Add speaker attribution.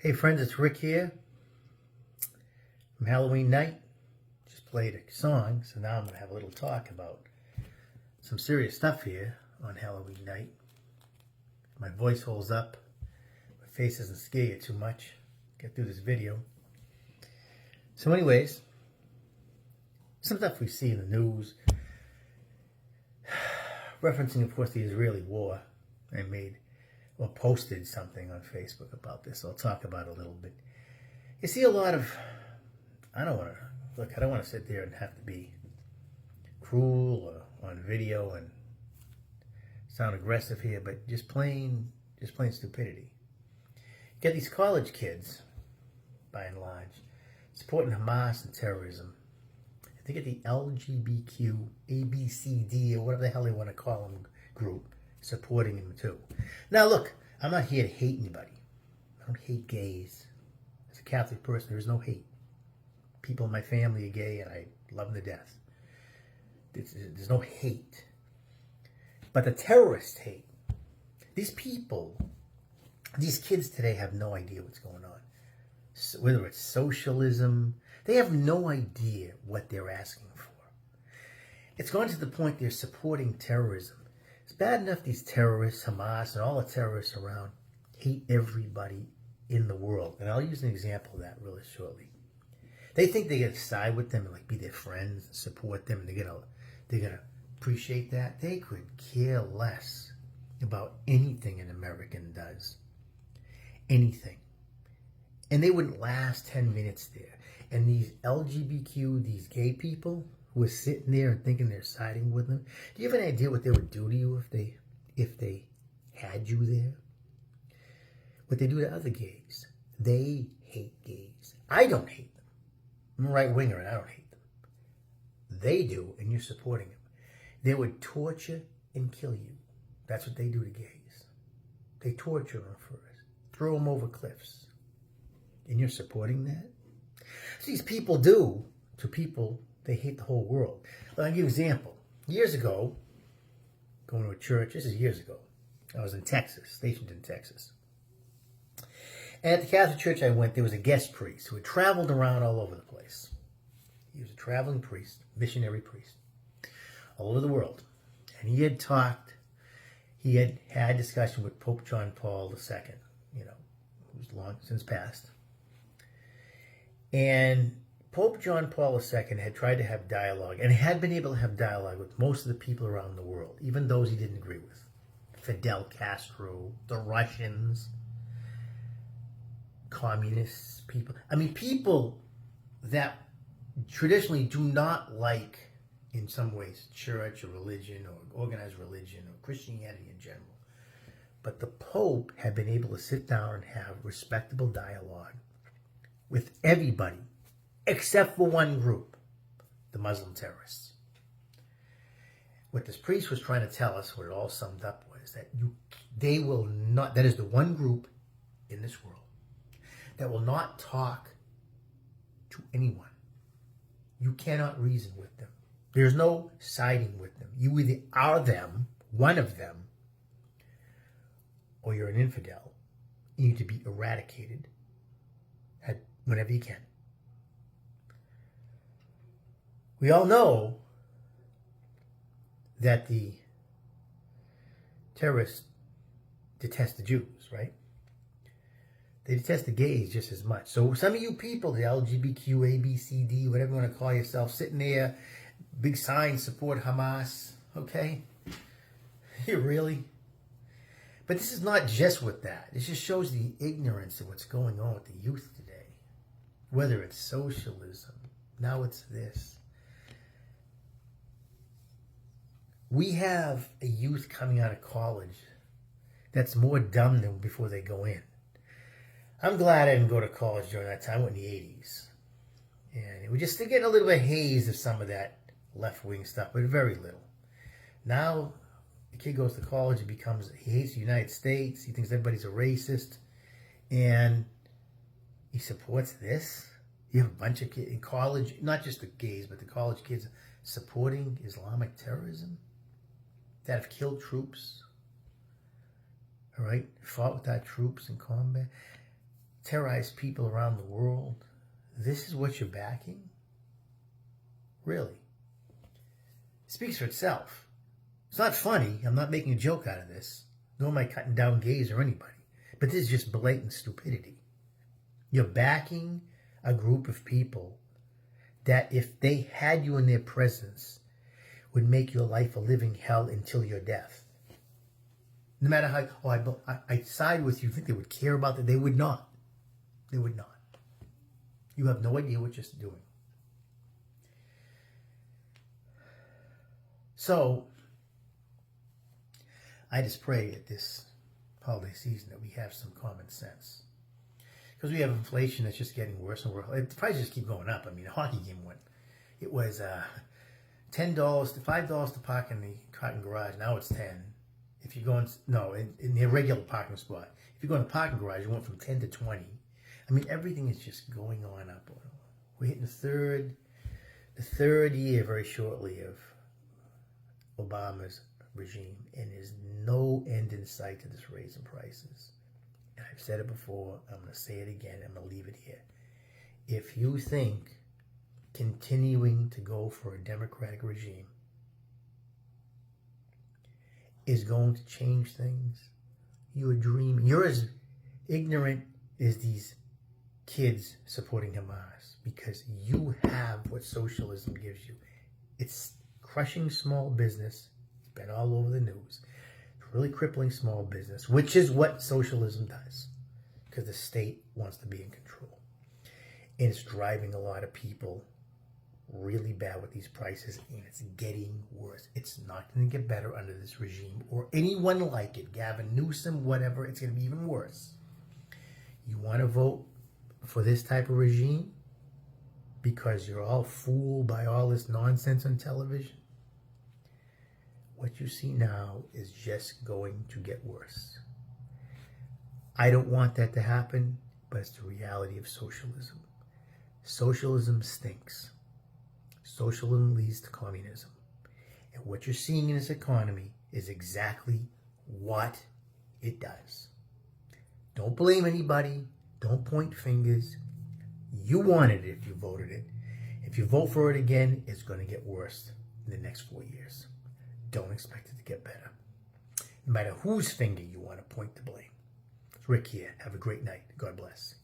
Speaker 1: Hey friends, it's Rick here from Halloween night. Just played a song, so now I'm going to have a little talk about some serious stuff here on Halloween night. My voice holds up, my face doesn't scare you too much. Get through this video. So anyways, some stuff we see in the news, referencing of course the Israeli war. I made or posted something on Facebook about this. I'll talk about it a little bit. You see a lot of, I don't want to sit there and have to be cruel or on video and sound aggressive here, but just plain stupidity. You get these college kids, by and large, supporting Hamas and terrorism. They get the LGBTQ, ABCD, or whatever the hell they want to call them, group, supporting them too. Now look, I'm not here to hate anybody. I don't hate gays. As a Catholic person, there is no hate. People in my family are gay and I love them to death. There's no hate. But the terrorists hate. These people, these kids today have no idea what's going on. So whether it's socialism, they have no idea what they're asking for. It's gone to the point they're supporting terrorism. It's bad enough these terrorists, Hamas, and all the terrorists around hate everybody in the world. And I'll use an example of that really shortly. They think they get to side with them and like be their friends and support them, and they're gonna appreciate that. They could care less about anything an American does. Anything. And they wouldn't last 10 minutes there. And these LGBTQ, these gay people who are sitting there and thinking they're siding with them, do you have an idea what they would do to you if they had you there? What they do to other gays. They hate gays. I don't hate them. I'm a right winger and I don't hate them. They do, and you're supporting them. They would torture and kill you. That's what they do to gays. They torture them first. Throw them over cliffs. And you're supporting that? So these people do to people, they hate the whole world. I'll give you an example. Years ago, going to a church, this is years ago, I was in Texas, stationed in Texas. And at the Catholic church I went, there was a guest priest who had traveled around all over the place. He was a traveling priest, missionary priest, all over the world. And he had had discussion with Pope John Paul II, who's long since passed. And Pope John Paul II had tried to have dialogue, and had been able to have dialogue with most of the people around the world, even those he didn't agree with. Fidel Castro, the Russians, communists, people. I mean, people that traditionally do not like, in some ways, church or religion or organized religion or Christianity in general. But the Pope had been able to sit down and have respectable dialogue with everybody, except for one group, the Muslim terrorists. What this priest was trying to tell us, what it all summed up was that they will not, that is the one group in this world that will not talk to anyone. You cannot reason with them. There's no siding with them. You either are them, one of them, or you're an infidel. You need to be eradicated whenever you can. We all know that the terrorists detest the Jews, right? They detest the gays just as much. So some of you people, the LGBTQ, ABCD, whatever you want to call yourself, sitting there, big signs, support Hamas, okay? You really? But this is not just with that. This just shows the ignorance of what's going on with the youth today. Whether it's socialism, now it's this. We have a youth coming out of college that's more dumb than before they go in. I'm glad I didn't go to college during that time. I went in the 80s. And it was just getting a little bit haze of some of that left-wing stuff, but very little. Now, the kid goes to college, he hates the United States, he thinks everybody's a racist, and he supports this. You have a bunch of kids in college, not just the gays, but the college kids supporting Islamic terrorism that have killed troops, all right, fought with our troops in combat. terrorize people around the world, this is what you're backing? Really? It speaks for itself. It's not funny. I'm not making a joke out of this. Nor am I cutting down gays or anybody. But this is just blatant stupidity. You're backing a group of people that, if they had you in their presence, would make your life a living hell until your death. No matter how, I side with you, think they would care about that? They would not. They would not. You have no idea what you're doing. So, I just pray at this holiday season that we have some common sense. Because we have inflation that's just getting worse and worse. The prices just keep going up. I mean, a hockey game went. It was $10 to $5 to park in the parking garage. Now it's 10. If you go in the regular parking spot. If you go in the parking garage, it went from 10 to 20. I mean, everything is just going on up. We're hitting the third year very shortly of Obama's regime, and there's no end in sight to this raise in prices. And I've said it before, I'm going to say it again, I'm going to leave it here. If you think continuing to go for a Democratic regime is going to change things, you're dreaming. You're as ignorant as these kids supporting Hamas, because you have what socialism gives you. It's crushing small business. It's been all over the news. It's really crippling small business, which is what socialism does, because the state wants to be in control. And it's driving a lot of people really bad with these prices, and it's getting worse. It's not going to get better under this regime or anyone like it. Gavin Newsom, whatever, it's going to be even worse. You want to vote for this type of regime because you're all fooled by all this nonsense on television? What you see now is just going to get worse. I don't want that to happen, but it's the reality of socialism. Socialism stinks. Socialism leads to communism. And what you're seeing in this economy is exactly what it does. Don't blame anybody. Don't point fingers. You wanted it if you voted it. If you vote for it again, it's going to get worse in the next 4 years. Don't expect it to get better. No matter whose finger you want to point to blame. It's Rick here. Have a great night. God bless.